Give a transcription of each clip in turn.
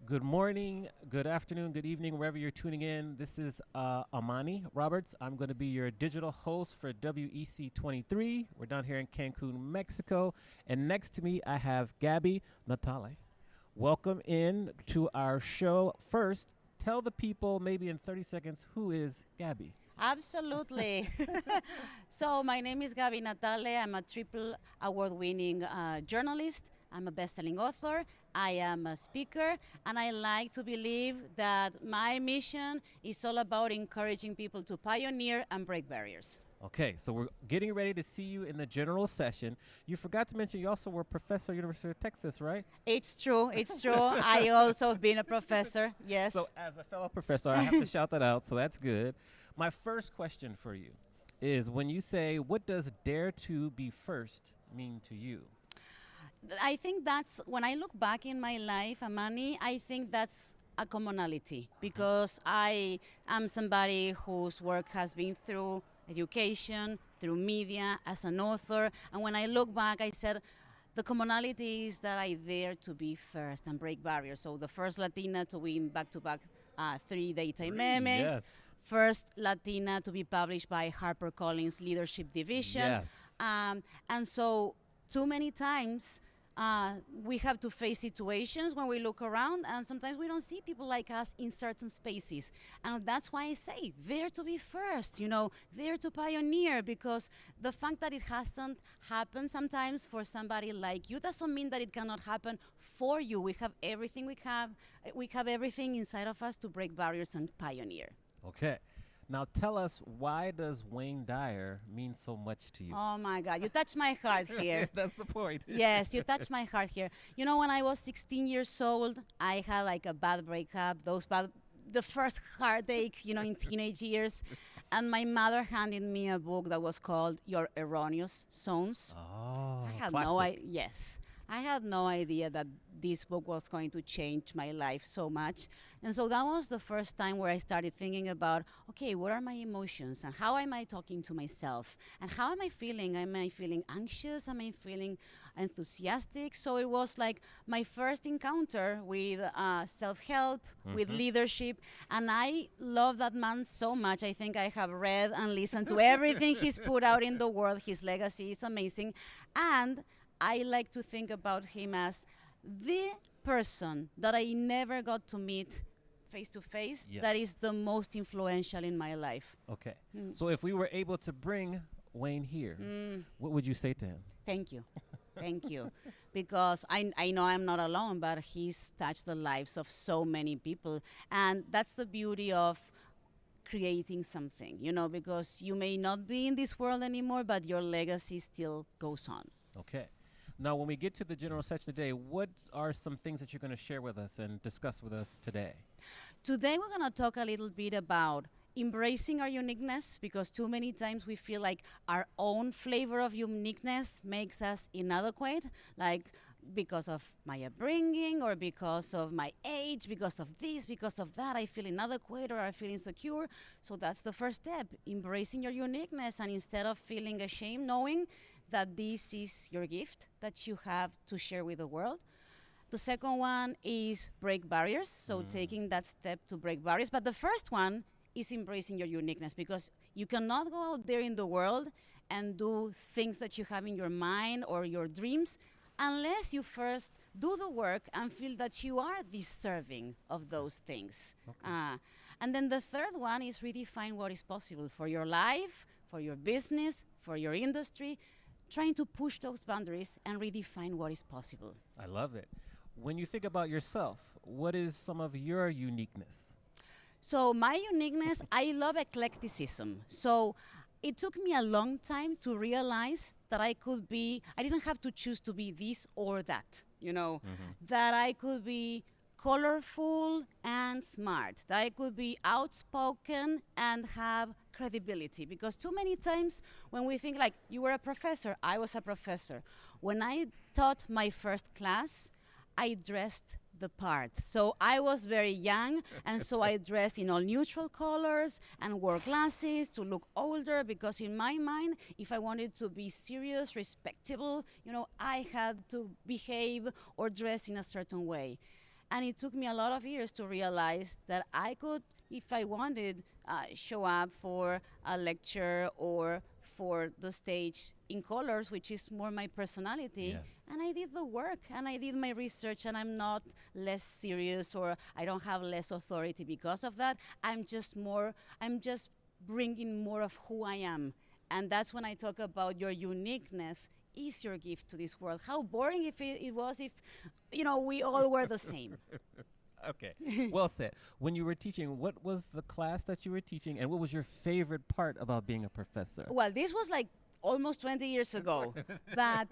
Good morning, good afternoon, good evening, wherever you're tuning in. This is Amani Roberts. I'm going to be your digital host for WEC 23. We're down here in Cancun, Mexico. And next to me, I have Gaby Natale. Welcome in to our show. First, tell the people, maybe in 30 seconds, who is Gaby? Absolutely. So, my name is Gaby Natale. I'm a triple award winning journalist. I'm a best selling author. I am a speaker. And I like to believe that my mission is all about encouraging people to pioneer and break barriers. Okay, so we're getting ready to see you in the general session. You forgot to mention you also were a professor at University of Texas, right? It's true. It's true. I also have been a professor. Yes. So, as a fellow professor, I have to shout that out, so that's good. My first question for you is when you say, what does dare to be first mean to you? I think that's when I look back in my life, Amani, I think that's a commonality because I am somebody whose work has been through education, through media, as an author. And when I look back, I said, the commonality is that I dare to be first and break barriers. So the first Latina to win back-to-back three daytime memes. Yes. First Latina to be published by HarperCollins Leadership Division. Yes. And so too many times we have to face situations when we look around, and sometimes we don't see people like us in certain spaces. And that's why I say, dare to be first, dare to pioneer, because the fact that it hasn't happened sometimes for somebody like you doesn't mean that it cannot happen for you. We have everything we have everything inside of us to break barriers and pioneer. Okay. Now tell us, why does Wayne Dyer mean so much to you? Oh my God, you touched my heart here. That's the point. Yes, you touched my heart here. When I was 16 years old, I had like a bad breakup, the first heartache, in teenage years. And my mother handed me a book that was called Your Erroneous Zones. Oh, I had classic. yes. I had no idea that this book was going to change my life so much. And so that was the first time where I started thinking about, okay, what are my emotions and how am I talking to myself? And how am I feeling? Am I feeling anxious? Am I feeling enthusiastic? So it was like my first encounter with self-help, with leadership. And I love that man so much. I think I have read and listened to everything he's put out in the world. His legacy is amazing. And I like to think about him as the person that I never got to meet face to face Yes. that is the most influential in my life. Okay. So if we were able to bring Wayne here, what would you say to him? Thank you. Thank you. Because I know I'm not alone, but he's touched the lives of so many people. And that's the beauty of creating something, because you may not be in this world anymore, but your legacy still goes on. Okay. Now, when we get to the general session today, what are some things that you're going to share with us and discuss with us today? Today, we're going to talk a little bit about embracing our uniqueness, because too many times we feel like our own flavor of uniqueness makes us inadequate, like because of my upbringing or because of my age, because of this, because of that, I feel inadequate or I feel insecure. So that's the first step, embracing your uniqueness, and instead of feeling ashamed, knowing that this is your gift that you have to share with the world. The second one is break barriers, so taking that step to break barriers. But the first one is embracing your uniqueness, because you cannot go out there in the world and do things that you have in your mind or your dreams unless you first do the work and feel that you are deserving of those things. Okay. And then the third one is redefine what is possible for your life, for your business, for your industry, trying to push those boundaries and redefine what is possible. I love it. When you think about yourself, what is some of your uniqueness? So my uniqueness, I love eclecticism. So it took me a long time to realize that I didn't have to choose to be this or that, that I could be colorful and smart, that I could be outspoken and have credibility. Because too many times when we think like, you were a professor, I was a professor. When I taught my first class, I dressed the part. So I was very young, and so I dressed in all neutral colors and wore glasses to look older, because in my mind, if I wanted to be serious, respectable, I had to behave or dress in a certain way. And it took me a lot of years to realize that I could, if I wanted, show up for a lecture or for the stage in colors, which is more my personality. Yes. And I did the work and I did my research, and I'm not less serious or I don't have less authority because of that. I'm just bringing more of who I am. And that's when I talk about your uniqueness is your gift to this world. How boring if it was if, we all were the same. Okay. Well said. When you were teaching, what was the class that you were teaching, and what was your favorite part about being a professor? Well, this was like almost 20 years ago, but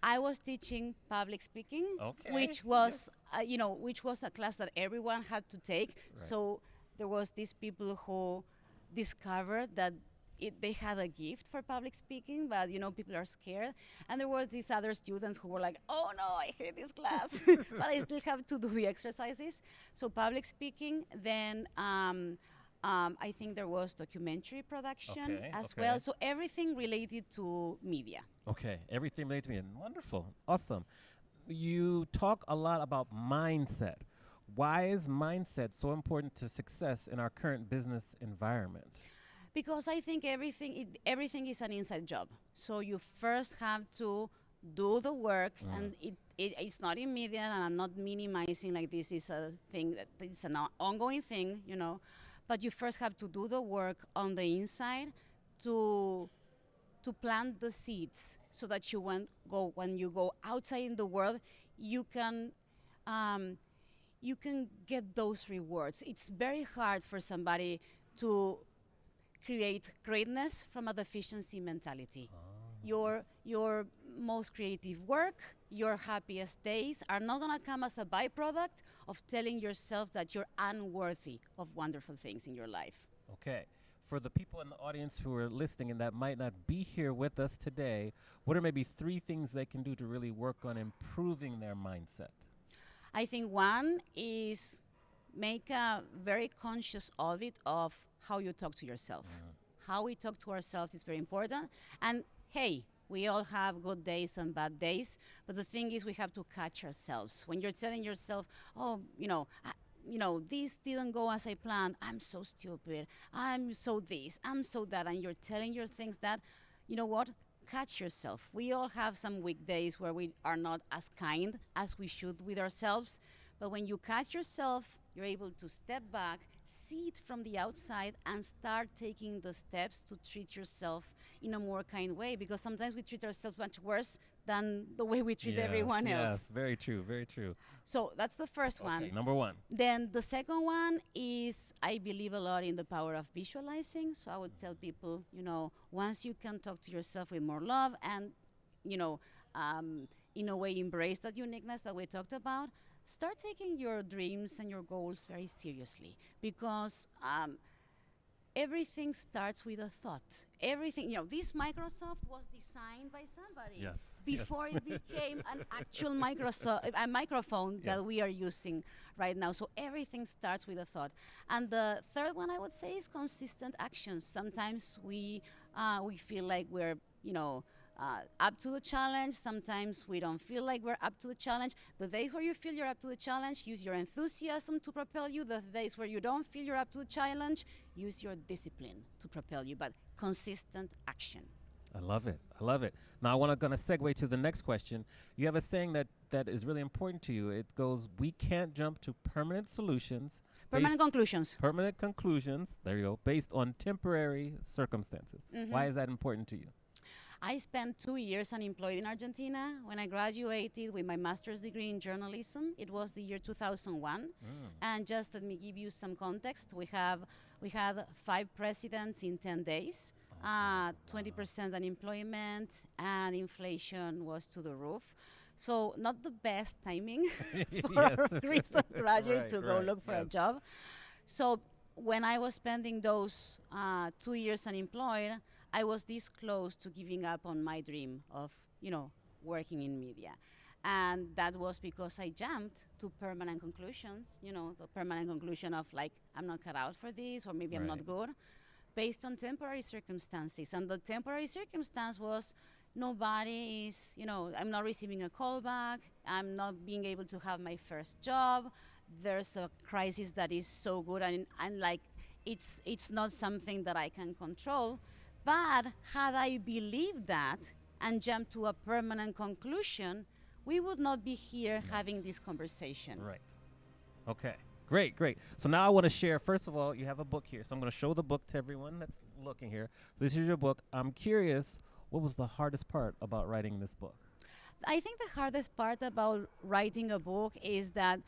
I was teaching public speaking, Okay. which was, which was a class that everyone had to take. So there was these people who discovered that they had a gift for public speaking, but people are scared. And there were these other students who were like, "Oh no, I hate this class," but I still have to do the exercises. So public speaking. Then I think there was documentary production as well. So everything related to media. Okay. Everything related to me. Wonderful. Awesome. You talk a lot about mindset. Why is mindset so important to success in our current business environment? Because I think everything is an inside job. So you first have to do the work, and it's not immediate, and I'm not minimizing like this is a thing that it's an ongoing thing, but you first have to do the work on the inside to plant the seeds so that when you go outside in the world, you can get those rewards. It's very hard for somebody to create greatness from a deficiency mentality. Your most creative work, your happiest days are not going to come as a byproduct of telling yourself that you're unworthy of wonderful things in your life. Okay. For the people in the audience who are listening and that might not be here with us today, what are maybe 3 things they can do to really work on improving their mindset? I think one is make a very conscious audit of how you talk to yourself. How we talk to ourselves is very important. And hey, we all have good days and bad days, but the thing is we have to catch ourselves. When you're telling yourself, oh, this didn't go as I planned, I'm so stupid, I'm so this, I'm so that, and you're telling your things that, catch yourself. We all have some weekdays where we are not as kind as we should with ourselves, but when you catch yourself, you're able to step back, see it from the outside, and start taking the steps to treat yourself in a more kind way, because sometimes we treat ourselves much worse than the way we treat everyone else. Yes, very true, very true. So that's the first one. Number 1. Then the second one is I believe a lot in the power of visualizing. So I would tell people, once you can talk to yourself with more love and, in a way embrace that uniqueness that we talked about, start taking your dreams and your goals very seriously, because everything starts with a thought. Everything, this Microsoft was designed by somebody before it became an actual a microphone that we are using right now. So everything starts with a thought. And the third one I would say is consistent actions. Sometimes we feel like we're, up to the challenge. Sometimes we don't feel like we're up to the challenge. The days where you feel you're up to the challenge, use your enthusiasm to propel you. The days where you don't feel you're up to the challenge, use your discipline to propel you, but consistent action. I love it. I love it. Now I going to segue to the next question. You have a saying that is really important to you. It goes, we can't jump to permanent solutions. Permanent conclusions. Permanent conclusions, there you go, based on temporary circumstances. Why is that important to you? I spent 2 years unemployed in Argentina. When I graduated with my master's degree in journalism, it was the year 2001. And just let me give you some context. We had 5 presidents in 10 days, 20% unemployment, and inflation was to the roof. So not the best timing for a recent graduate to go look for a job. So when I was spending those 2 years unemployed, I was this close to giving up on my dream of, working in media. And that was because I jumped to permanent conclusions, the permanent conclusion of like, I'm not cut out for this, or maybe I'm not good, based on temporary circumstances. And the temporary circumstance was, nobody is, I'm not receiving a call back. I'm not being able to have my first job. There's a crisis that is so good, and like it's not something that I can control. But had I believed that and jumped to a permanent conclusion, we would not be here having this conversation. Right. Okay. Great, great. So now I want to share. First of all, you have a book here, so I'm going to show the book to everyone that's looking here. So this is your book. I'm curious, what was the hardest part about writing this book? I think the hardest part about writing a book is that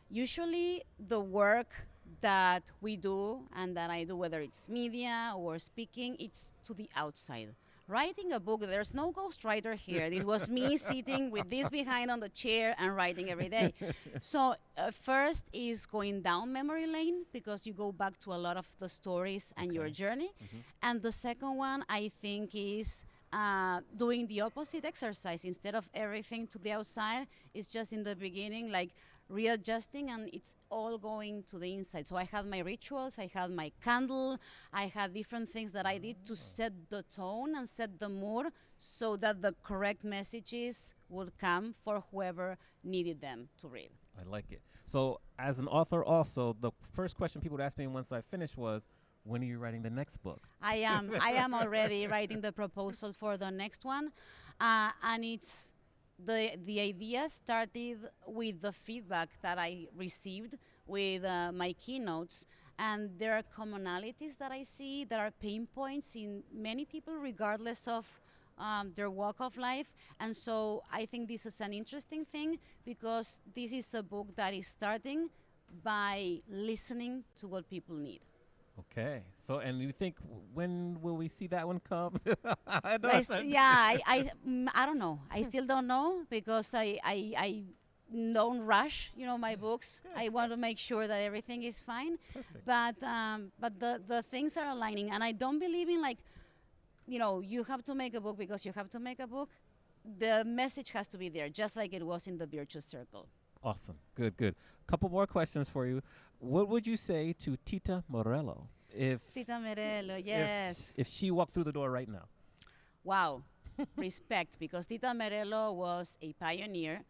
usually the work that we do and that I do, whether it's media or speaking, it's to the outside. Writing a book, there's no ghostwriter here. It was me sitting with this behind on the chair and writing every day. So first is going down memory lane because you go back to a lot of the stories and your journey. And the second one, I think, is doing the opposite exercise. Instead of everything to the outside, it's just in the beginning, like readjusting, and it's all going to the inside. So I had my rituals, I had my candle, I had different things that I did to set the tone and set the mood so that the correct messages would come for whoever needed them to read. I like it. So as an author also, the first question people would ask me once I finished was, when are you writing the next book? I am already writing the proposal for the next one, and it's the idea started with the feedback that I received with my keynotes, and there are commonalities that I see. There are pain points in many people, regardless of their walk of life, and so I think this is an interesting thing because this is a book that is starting by listening to what people need. Okay. So, and you think, when will we see that one come? I know I don't know. I still don't know because I don't rush, my books. I want to make sure that everything is fine. Perfect. But the things are aligning, and I don't believe in you have to make a book because you have to make a book. The message has to be there, just like it was in the Virtuous Circle. Awesome. Good, good. Couple more questions for you. What would you say to Tita Morello Tita Morello, yes. if she walked through the door right now? Wow. Respect, because Tita Morello was a pioneer.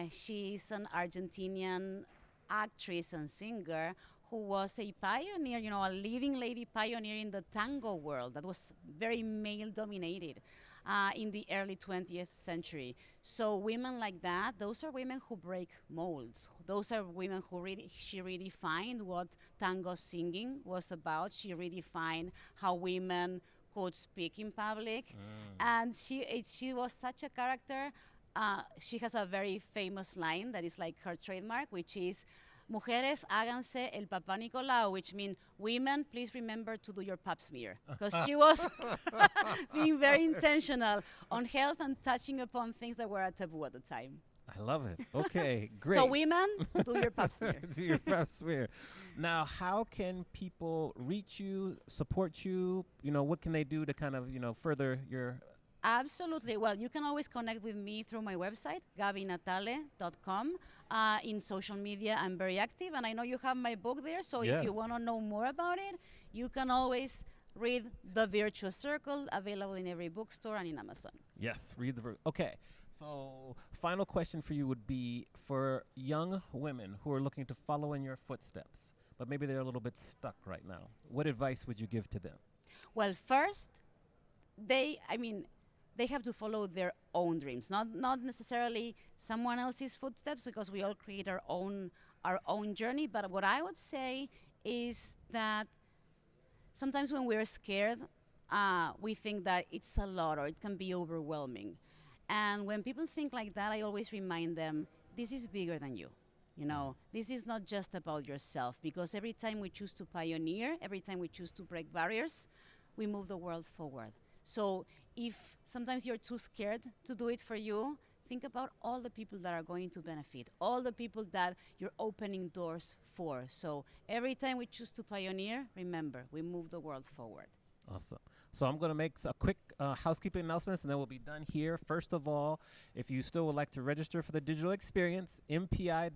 She's an Argentinian actress and singer who was a pioneer, a leading lady pioneer in the tango world that was very male dominated in the early 20th century. So women like that, those are women who break molds. Those are women who she redefined what tango singing was about. She redefined how women could speak in public. And she was such a character. She has a very famous line that is like her trademark, which is, Mujeres, háganse el papá Nicolau, which means, women, please remember to do your pap smear. Because she was being very intentional on health and touching upon things that were a taboo at the time. I love it. Okay, great. So women, do your pap smear. Do your pap smear. Now, how can people reach you, support you? What can they do to kind of, further your... Absolutely. Well, you can always connect with me through my website, GabyNatale.com. In social media, I'm very active, and I know you have my book there, so Yes. if you want to know more about it, you can always read The Virtuous Circle, available in every bookstore and in Amazon. Yes, read the book. Okay, so final question for you would be, for young women who are looking to follow in your footsteps, but maybe they're a little bit stuck right now, what advice would you give to them? Well, first, they have to follow their own dreams, not necessarily someone else's footsteps, because we all create our own journey. But what I would say is that sometimes when we're scared, we think that it's a lot or it can be overwhelming. And when people think like that, I always remind them, this is bigger than you. This is not just about yourself, because every time we choose to pioneer, every time we choose to break barriers, we move the world forward. So if sometimes you're too scared to do it for you, think about all the people that are going to benefit, all the people that you're opening doors for. So every time we choose to pioneer, remember, we move the world forward. Awesome. So I'm going to make a quick housekeeping announcements, and then we'll be done here. First of all, if you still would like to register for the digital experience, mpi.org/WEC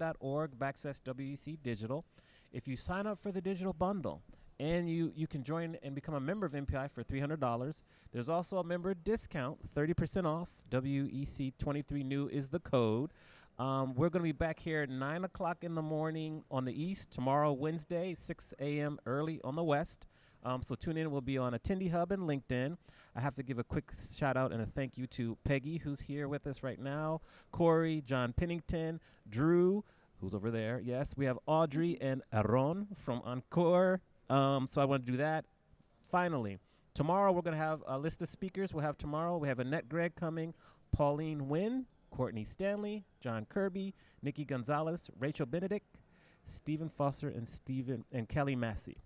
Digital. If you sign up for the digital bundle, And you can join and become a member of MPI for $300. There's also a member discount, 30% off. WEC23 new is the code. We're going to be back here at 9 o'clock in the morning on the East. Tomorrow, Wednesday, 6 a.m. early on the West. So tune in. We'll be on Attendee Hub and LinkedIn. I have to give a quick shout out and a thank you to Peggy, who's here with us right now, Corey, John Pennington, Drew, who's over there. Yes, we have Audrey and Aaron from Encore. So I want to do that. Finally, tomorrow we're going to have a list of speakers. We have Annette Gregg coming, Pauline Wynn, Courtney Stanley, John Kirby, Nikki Gonzalez, Rachel Benedict, Stephen Foster, and Kelly Massey.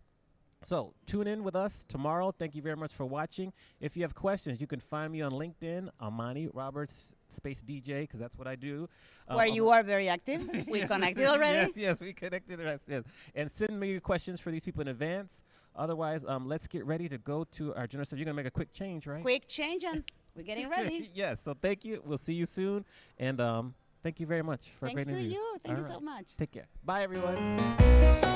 So tune in with us tomorrow. Thank you very much for watching. If you have questions, you can find me on LinkedIn, Amani Roberts Space DJ, because that's what I do. Where you are very active. We connected already. Yes, we connected. Yes. And send me your questions for these people in advance. Otherwise, let's get ready to go to our general. So you're going to make a quick change, right? Quick change, and we're getting ready. Yes. So thank you. We'll see you soon. And thank you very much for a great interview. Thanks to you. Thank you so much. Take care. Bye, everyone.